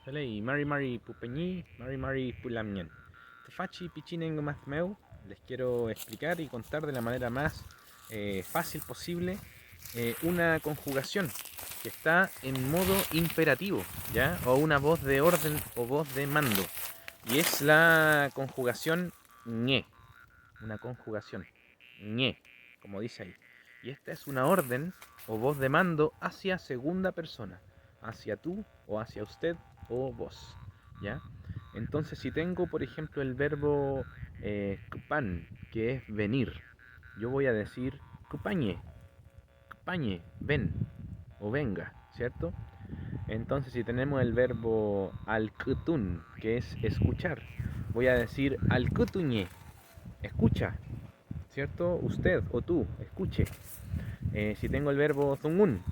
Felei, Mari Pupeñi, Mari Pulamien. Tefachi Pichinengo Mazmeu, les quiero explicar y contar de la manera más fácil posible una conjugación que está en modo imperativo, ¿ya? O una voz de orden o voz de mando. Y es la conjugación ñe, una conjugación ñe, como dice ahí. Y esta es una orden o voz de mando hacia segunda persona, hacia tú o hacia usted o vos, ¿ya? Entonces, si tengo, por ejemplo, el verbo kpan, que es venir, yo voy a decir kupañe, kupañe, ven o venga, ¿cierto? Entonces, si tenemos el verbo alkutun, que es escuchar, voy a decir alkutuñe, escucha, ¿cierto? Usted o tú, escuche. Si tengo el verbo zungun,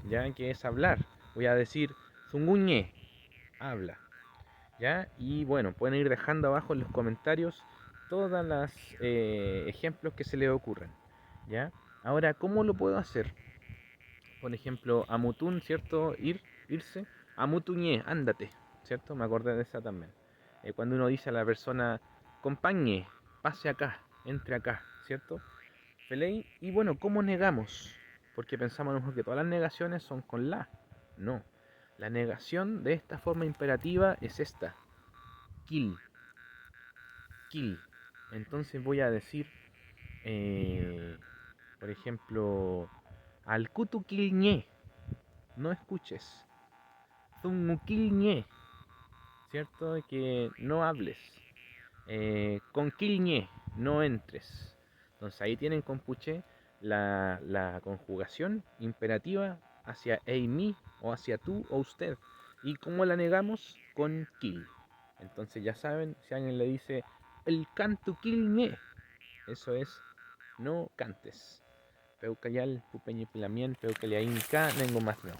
ya que es hablar, voy a decir zunguñe, habla, ¿ya? Y bueno, pueden ir dejando abajo en los comentarios todas las ejemplos que se les ocurran, ¿ya? Ahora, ¿cómo lo puedo hacer? Por ejemplo, amutun, ¿cierto? Irse. Amutuñe, ándate, ¿cierto? Me acordé de esa también. Cuando uno dice a la persona, compañe, pase acá, entre acá, ¿cierto? Feley, y bueno, ¿cómo negamos? Porque pensamos a lo mejor que todas las negaciones son con la. No. La negación de esta forma imperativa es esta. Kill. Kill. Entonces voy a decir, por ejemplo, al kutukilñe, no escuches. Zungukilñe, ¿cierto? Que no hables. Con kilñe, no entres. Entonces ahí tienen con puché la conjugación imperativa hacia mi o hacia tú o usted. ¿Y cómo la negamos? Con kill. Entonces ya saben, si alguien le dice el canto kilñe, eso es no cantes. Peucayal, pupeñi pilamien, peucaliainca, nengo más no.